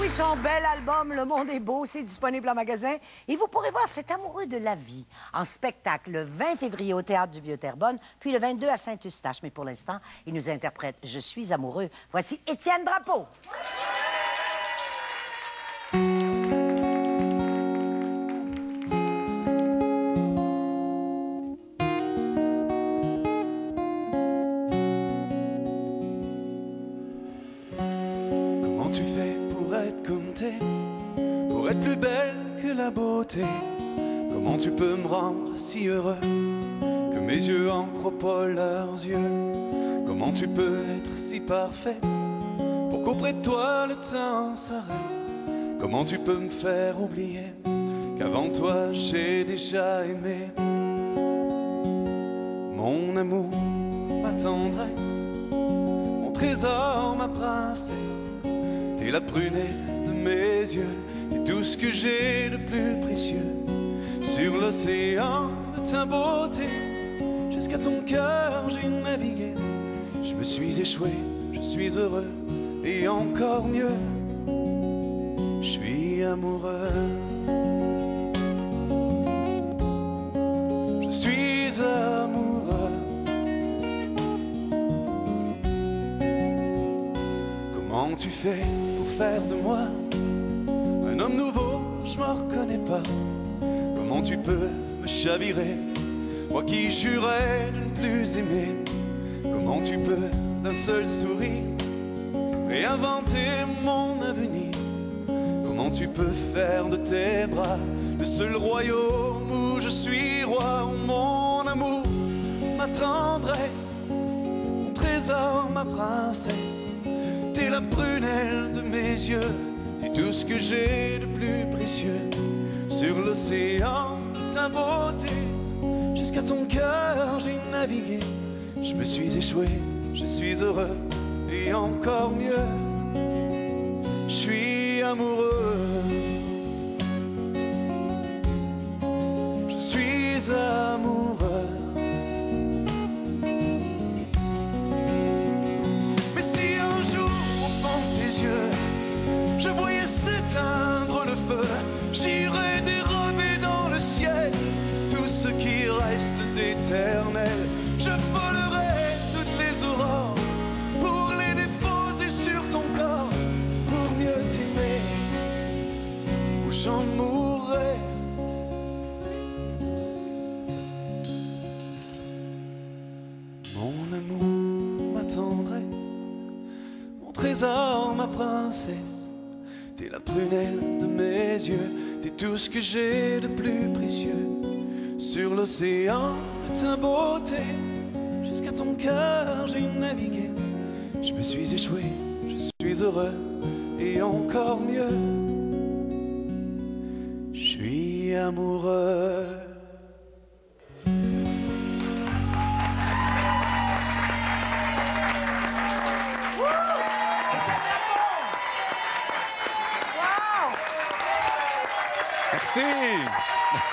oui, son bel album « Le monde est beau », c'est disponible en magasin. Et vous pourrez voir cet amoureux de la vie en spectacle le 20 février au Théâtre du Vieux-Terrebonne, puis le 22 à Saint-Eustache. Mais pour l'instant, il nous interprète « Je suis amoureux ». Voici Étienne Drapeau. Comment tu fais pour être comme t'es, pour être plus belle que la beauté? Comment tu peux me rendre si heureux que mes yeux en croient pas leurs yeux? Comment tu peux être si parfait pour qu'auprès de toi le temps s'arrête? Comment tu peux me faire oublier qu'avant toi j'ai déjà aimé? Mon amour, ma tendresse, mon trésor, ma princesse, t'es la prunelle de mes yeux, t'es tout ce que j'ai de plus précieux. Sur l'océan de ta beauté, jusqu'à ton cœur j'ai navigué. Je me suis échoué, je suis heureux, et encore mieux, je suis amoureux. Je suis amoureux. Comment tu fais pour faire de moi un homme nouveau? Je m'en reconnais pas. Comment tu peux me chavirer, moi qui jurais de ne plus aimer? Comment tu peux d'un seul sourire réinventer mon avenir? Comment tu peux faire de tes bras le seul royaume où je suis roi? Oh, mon amour, ma tendresse, mon trésor, ma princesse, t'es la prunelle de mes yeux, t'es tout ce que j'ai de plus précieux. Sur l'océan de ta beauté, jusqu'à ton cœur j'ai navigué. Je me suis échoué, je suis heureux, et encore mieux, je suis amoureux. Je suis amoureux. Mais si un jour, au fond de tes yeux, je voyais s'éteindre le feu, j'irais dérober dans le ciel tout ce qui reste d'éternel. Je volerai toutes les aurores pour les déposer sur ton corps, pour mieux t'aimer, ou j'en mourrai. Mon amour, ma tendresse, mon trésor, ma princesse, t'es la prunelle de mes yeux, t'es tout ce que j'ai de plus précieux. Sur l'océan de ta beauté, jusqu'à ton cœur j'ai navigué. Je me suis échoué, je suis heureux, et encore mieux, je suis amoureux. Merci.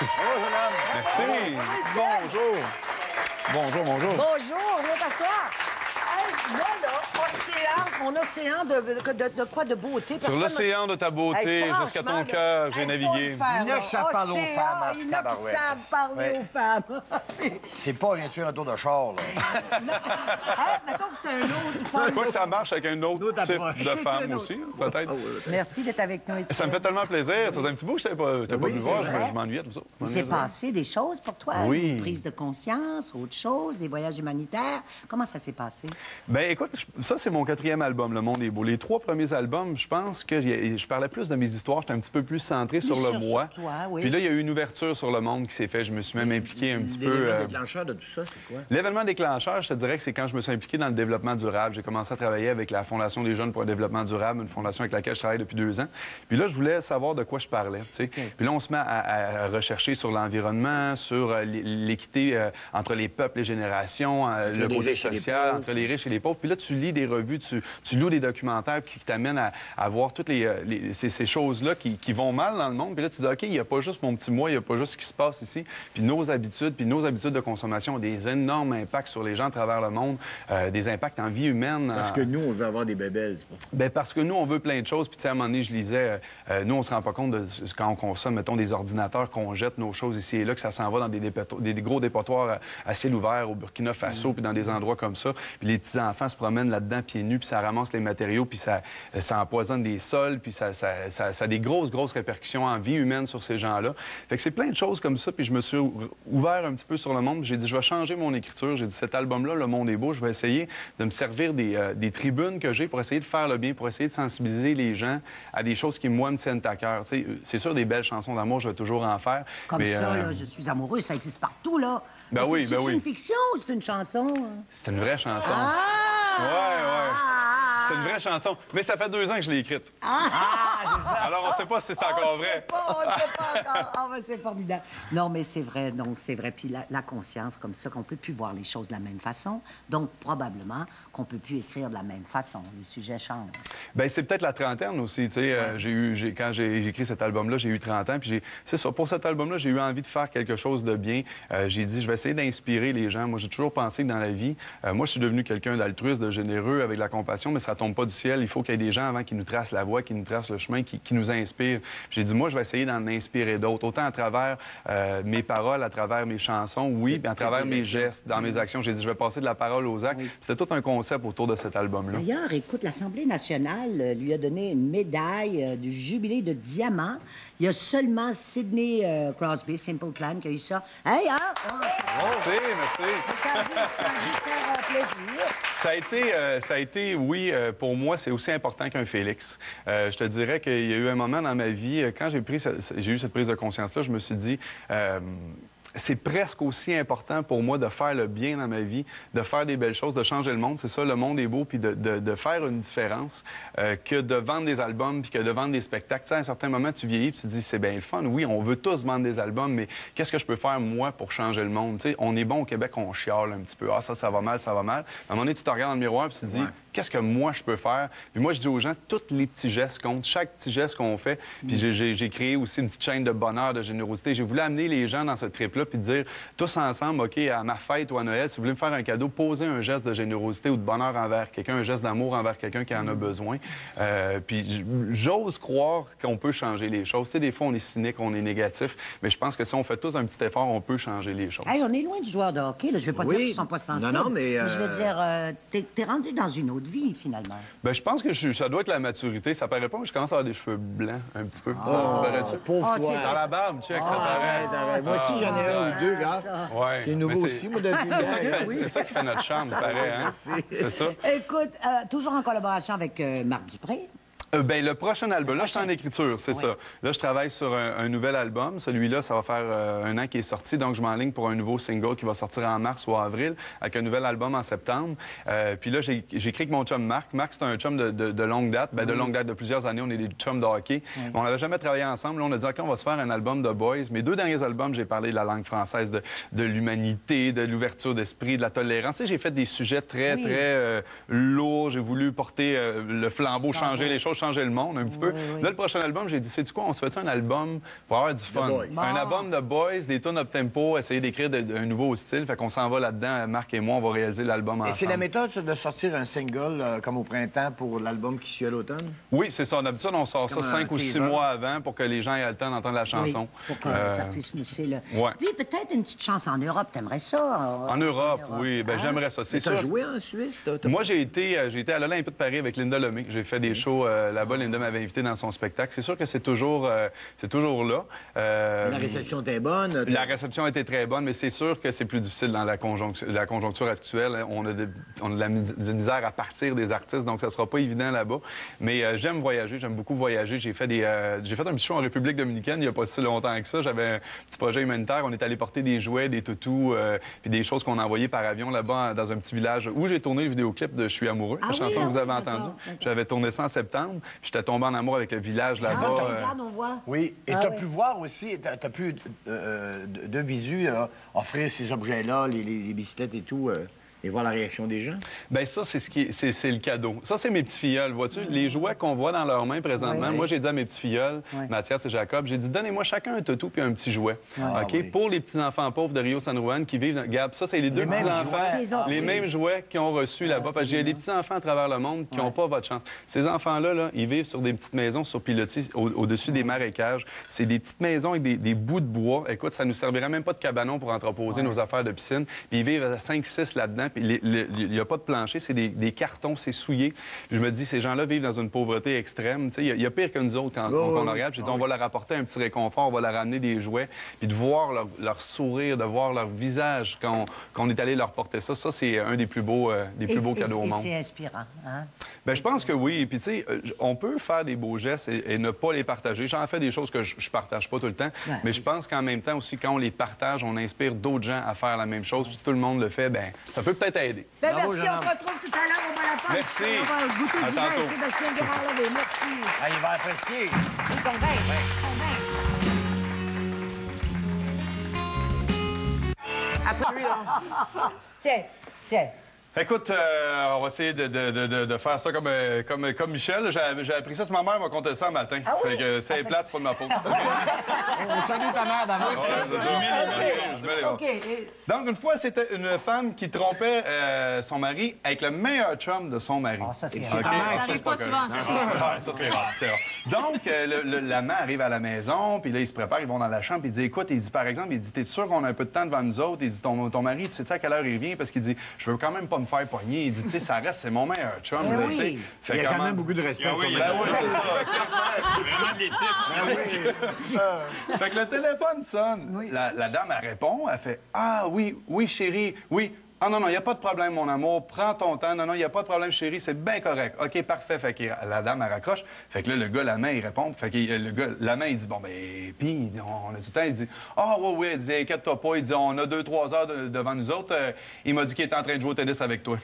Bonjour, jeune homme. Merci. Bonjour. Bonjour, bonjour. Bonjour, viens t'asseoir. Hey, moi, là, océan, mon océan de quoi de beauté? Sur l'océan de ta beauté, jusqu'à ton cœur, j'ai navigué. Il y en a qui savent parler aux femmes. Il y en a qui savent parler aux femmes. C'est pas, bien sûr, un tour de char, là. Mettons que c'est un autre femme. Quoi que ça marche avec un autre type de femme aussi, peut-être. Merci d'être avec nous, Étienne. Ça me fait tellement plaisir. Ça faisait un petit bout que je t'ai pas vu voir. Je m'ennuyais de tout ça. Il s'est passé des choses pour toi? Oui. Une prise de conscience, autre chose, des voyages humanitaires. Comment ça s'est passé? Ben écoute, ça, c'est mon 4e album, Le Monde est beau. Les 3 premiers albums, je pense que je parlais plus de mes histoires. J'étais un petit peu plus centré sur le moi. Sur toi, oui. Puis là, il y a eu une ouverture sur le monde qui s'est faite. Je me suis même impliqué un petit peu... L'élément déclencheur de tout ça, c'est quoi? L'événement déclencheur, je te dirais que c'est quand je me suis impliqué dans le développement durable. J'ai commencé à travailler avec la Fondation des jeunes pour le développement durable, une fondation avec laquelle je travaille depuis 2 ans. Puis là, je voulais savoir de quoi je parlais, tu sais. Puis là, on se met à rechercher sur l'environnement, sur l'équité entre les peuples, les générations, le côté social, entre les riches chez les pauvres. Puis là, tu lis des revues, tu loues des documentaires qui t'amènent à voir toutes ces choses-là qui vont mal dans le monde. Puis là, tu dis, OK, il n'y a pas juste mon petit moi, il n'y a pas juste ce qui se passe ici. Puis nos habitudes de consommation ont des énormes impacts sur les gens à travers le monde, des impacts en vie humaine. Parce que nous, on veut avoir des bébelles. Bien, parce que nous, on veut plein de choses. Puis, tu sais, à un moment donné, je lisais, nous, on se rend pas compte de quand on consomme, mettons, des ordinateurs, qu'on jette nos choses ici et là, que ça s'en va dans des gros dépotoirs à ciel ouvert au Burkina Faso, puis dans des endroits comme ça. Puis les petits-enfants se promènent là-dedans pieds nus, puis ça ramasse les matériaux, puis ça empoisonne des sols, puis ça a des grosses répercussions en vie humaine sur ces gens-là. Fait que c'est plein de choses comme ça, puis je me suis ouvert un petit peu sur le monde. J'ai dit, je vais changer mon écriture. J'ai dit, cet album-là, Le Monde est beau, je vais essayer de me servir des tribunes que j'ai pour essayer de faire le bien, pour essayer de sensibiliser les gens à des choses qui, moi, me tiennent à cœur. Tu sais, c'est sûr, des belles chansons d'amour, je vais toujours en faire. Comme mais, ça, là, je suis amoureux, ça existe partout, là. Ben oui, ben oui. C'est une fiction ou c'est une chanson? C'est une vraie chanson. Ah! Ouais. C'est une vraie chanson. Mais ça fait 2 ans que je l'ai écrite. Alors, on ne sait pas si c'est encore vrai. On ne sait pas encore. Ah, ben, c'est formidable. Non, mais c'est vrai. Donc, c'est vrai. Puis la conscience, comme ça, qu'on ne peut plus voir les choses de la même façon. Donc, probablement qu'on ne peut plus écrire de la même façon. Les sujets changent. Bien, c'est peut-être la trentaine aussi. Tu sais, quand j'ai écrit cet album-là, j'ai eu 30 ans. Puis c'est ça. Pour cet album-là, j'ai eu envie de faire quelque chose de bien. J'ai dit, je vais essayer d'inspirer les gens. Moi, j'ai toujours pensé que dans la vie, moi, je suis devenu quelqu'un d'altruiste, de généreux, avec de la compassion, mais ça tombe pas du ciel. Il faut qu'il y ait des gens avant qui nous tracent la voie, qui nous tracent le chemin, qui nous inspirent. J'ai dit, moi, je vais essayer d'en inspirer d'autres, autant à travers mes paroles, à travers mes chansons, oui, puis à travers mes gestes, dans mes actions. J'ai dit, je vais passer de la parole aux actes. C'était tout un concept autour de cet album-là. D'ailleurs, écoute, l'Assemblée nationale lui a donné une médaille du jubilé de diamant. Il y a seulement Sidney Crosby, Simple Plan, qui a eu ça. Hey, hein? Merci. Ça a dû faire plaisir. Ça a été, oui, pour moi, c'est aussi important qu'un Félix. Je te dirais qu'il y a eu un moment dans ma vie, quand j'ai eu cette prise de conscience-là, je me suis dit... c'est presque aussi important pour moi de faire le bien dans ma vie, de faire des belles choses, de changer le monde. C'est ça, le monde est beau, puis de faire une différence que de vendre des albums puis que de vendre des spectacles. Tu sais, à un certain moment, tu vieillis puis tu te dis, c'est bien le fun. Oui, on veut tous vendre des albums, mais qu'est-ce que je peux faire, moi, pour changer le monde? Tu sais, on est bon au Québec, on chiale un petit peu. Ah, ça va mal, ça va mal. À un moment donné, tu te regardes dans le miroir puis tu te dis, qu'est-ce que moi, je peux faire? Puis moi, je dis aux gens, tous les petits gestes comptent, chaque petit geste qu'on fait. Puis j'ai créé aussi une petite chaîne de bonheur, de générosité. J'ai voulu amener les gens dans ce trip-là puis dire, tous ensemble, OK, à ma fête ou à Noël, si vous voulez me faire un cadeau, posez un geste de générosité ou de bonheur envers quelqu'un, un geste d'amour envers quelqu'un qui en a besoin. Puis j'ose croire qu'on peut changer les choses. Tu sais, des fois, on est cynique, on est négatif, mais je pense que si on fait tous un petit effort, on peut changer les choses. Hey, on est loin du joueur de hockey. Là. Je ne vais pas dire qu'ils ne sont pas sensibles. Non, mais je veux dire, t'es rendu dans une autre vie, finalement. Bien, je pense que ça doit être la maturité. Ça paraît pas, mais je commence à avoir des cheveux blancs un petit peu. Pauvre toi. Dans la barbe, check, ça paraît. Moi aussi, j'en ai un ou deux, gars. Ouais. C'est nouveau aussi, moi, depuis. C'est ça qui fait notre charme, paraît, hein? C'est ça. Écoute, toujours en collaboration avec Marc Dupré. Bien, le prochain album, là, je suis en écriture, c'est ça. Là, je travaille sur un nouvel album. Celui-là, ça va faire 1 an qu'il est sorti, donc je m'enligne pour un nouveau single qui va sortir en mars ou avril, avec un nouvel album en septembre. Puis là, j'ai écrit avec mon chum Marc. Marc, c'est un chum de longue date. Bien, de longue date, de plusieurs années. On est des chums de hockey. On n'avait jamais travaillé ensemble. Là, on a dit, OK, on va se faire un album de boys. Mes 2 derniers albums, j'ai parlé de la langue française, de l'humanité, de l'ouverture d'esprit, de la tolérance. Tu sais, j'ai fait des sujets très lourds. J'ai voulu porter le flambeau, changer les choses, changer le monde un petit peu. Là, le prochain album, j'ai dit, sais-tu quoi, on se fait un album pour avoir du fun. Un album de boys, des tunes up-tempo, essayer d'écrire un nouveau style. Fait qu'on s'en va là-dedans, Marc et moi, on va réaliser l'album ensemble. Et c'est la méthode, ça, de sortir un single comme au printemps pour l'album qui suit à l'automne? Oui, c'est ça. D'habitude, on sort ça 5 ou 6 mois avant pour que les gens aient le temps d'entendre la chanson. Oui, pour que ça puisse mousser. Là. Puis peut-être une petite chance en Europe, t'aimerais ça? En Europe, oui. Ben, j'aimerais ça. C'est ça. Tu as joué en Suisse? Moi, j'ai été à l'Olympia de Paris avec Linda Lemay. J'ai fait des shows là-bas. Linda m'avait invité dans son spectacle. C'est sûr que c'est toujours là. La réception était bonne? La réception était très bonne, mais c'est sûr que c'est plus difficile dans la conjoncture actuelle. On a de la misère à partir des artistes, donc ça sera pas évident là-bas. Mais j'aime voyager, j'aime beaucoup voyager. J'ai fait un petit show en République dominicaine il n'y a pas si longtemps que ça. J'avais un petit projet humanitaire. On est allé porter des jouets, des toutous, puis des choses qu'on a envoyées par avion là-bas dans un petit village où j'ai tourné le vidéoclip de Je suis amoureux, la chanson que vous avez entendue. J'avais tourné ça en septembre, puis j'étais tombé en amour avec le village là-bas. On voit. Oui, et tu as pu voir aussi, tu as pu de visu offrir ces objets-là, les bicyclettes et tout. Et voir la réaction des gens. Bien, ça, c'est le cadeau. Ça, c'est mes petits filleuls, vois-tu? Les jouets qu'on voit dans leurs mains présentement. Oui. Moi, j'ai dit à mes petits filleuls, Mathias et Jacob, j'ai dit, donnez-moi chacun un toutou puis un petit jouet. OK? Pour les petits-enfants pauvres de Rio San Juan qui vivent... Regarde, ça, c'est les deux petits-enfants, les mêmes jouets qu'ils ont reçus là-bas. Parce que j'ai des petits-enfants à travers le monde qui n'ont pas votre chance. Ces enfants-là, là, ils vivent sur des petites maisons sur pilotis au-dessus des marécages. C'est des petites maisons avec des bouts de bois. Écoute, ça nous servirait même pas de cabanon pour entreposer nos affaires de piscine. Puis ils vivent à 5-6 là-dedans. Puis il n'y a pas de plancher, c'est des cartons, c'est souillé. Puis je me dis, ces gens-là vivent dans une pauvreté extrême. Il y a pire que nous autres quand on regarde. J'ai dit, on va leur apporter un petit réconfort, on va leur amener des jouets. Puis de voir leur sourire, de voir leur visage quand on est allé leur porter ça, c'est un des plus beaux cadeaux au monde. Et c'est inspirant, hein? Bien, je pense que oui. Puis, tu sais, on peut faire des beaux gestes et ne pas les partager. J'en fais des choses que je partage pas tout le temps. Mais je pense qu'en même temps aussi, quand on les partage, on inspire d'autres gens à faire la même chose. Puis si tout le monde le fait, bien, ça peut peut-être aider. Ben, merci, on te retrouve tout à l'heure au Bonaparte. Merci. On va goûter À du vin, tantôt. Sébastien Guérard-Levé. Merci. Ah, il va apprécier. Ton vin, ton vin. Après lui, là. Tiens. Écoute, on va essayer de faire ça comme Michel. J'ai appris ça, c'est ma mère m'a conté ça un matin. Ah oui? Fait que ça est plate, c'est pas de ma faute. On salue ta mère d'avance. Ouais, c'est ça. Je mets les bons. OK. Donc, une fois, c'était une femme qui trompait son mari avec le meilleur chum de son mari. Ah, ça, c'est OK? rare. Ça Ça, arrive c'est pas correct. souvent, ça. Ouais, ça, c'est rare. C'est rare. Donc, l'amant arrive à la maison, puis là, ils se préparent, ils vont dans la chambre, puis il dit, écoute, il dit, par exemple, il dit, t'es sûr qu'on a un peu de temps devant nous autres? Il dit, ton mari, tu sais à quelle heure il revient? Parce qu'il dit, je veux quand même pas me faire pogner. Il dit, tu sais, ça reste, c'est mon meilleur chum. Eh là, oui. tu sais. Fait Il y a quand comment- même beaucoup de respect. Ben oui, c'est ça. Vraiment de l'éthique. Fait que le téléphone sonne. La dame, elle répond. Elle fait ah, oui, chérie, oui. Ah non, il n'y a pas de problème, mon amour. Prends ton temps. Non, il n'y a pas de problème, chérie. C'est bien correct. OK, parfait. Fait que la dame, elle raccroche. Fait que là, le gars, la main, il répond. Fait que le gars, la main, il dit bon, ben, puis, on a du temps. Il dit ah, oui. Il dit inquiète-toi pas. Il dit on a 2-3 heures devant nous autres. Il m'a dit qu'il était en train de jouer au tennis avec toi.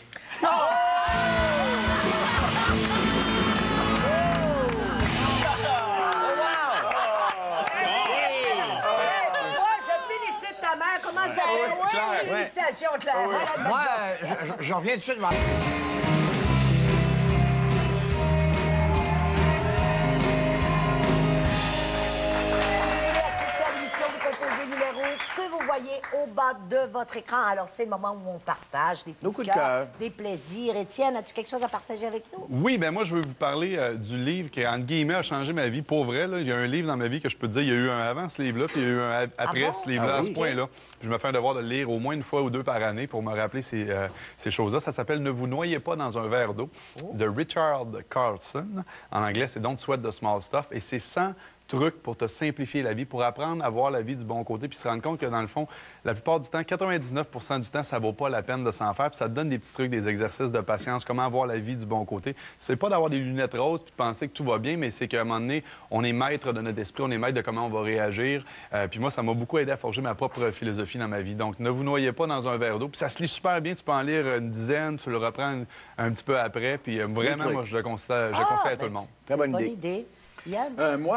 Moi, je félicite ta mère. Comment ça va? Claire. Félicitations, Claire. Voilà, Moi, je reviens tout de suite vers... Assistez à l'émission, vous composez le numéro que vous voyez au bas de votre écran. Alors, c'est le moment où on partage des Nos coups de cœur. des plaisirs. Étienne, as-tu quelque chose à partager avec nous? Oui, bien moi, je veux vous parler du livre qui, entre guillemets, a changé ma vie. Pour vrai, là, il y a un livre dans ma vie que je peux te dire, il y a eu un avant ce livre-là, puis il y a eu un après bon? ce livre-là, Ah à oui? ce point-là. Puis je me fais un devoir de le lire au moins une fois ou deux par année pour me rappeler ces choses-là. Ça s'appelle « Ne vous noyez pas dans un verre d'eau de Richard Carlson. En anglais, c'est « Don't sweat the small stuff ». Et c'est 100 trucs pour te simplifier la vie, pour apprendre à voir la vie du bon côté, puis se rendre compte que, dans le fond, la plupart du temps, 99 du temps, ça vaut pas la peine de s'en faire, puis ça te donne des petits trucs, des exercices de patience, comment voir la vie du bon côté. C'est pas d'avoir des lunettes roses puis de penser que tout va bien, mais c'est qu'à un moment donné, on est maître de notre esprit, on est maître de comment on va réagir. Puis moi, ça m'a beaucoup aidé à forger ma propre philosophie dans ma vie. Donc, ne vous noyez pas dans un verre d'eau. Puis ça se lit super bien, tu peux en lire une dizaine, tu le reprends un petit peu après, puis vraiment, moi, je le conseille à tout le monde. Très bonne Bonne idée. idée. Yann? Moi,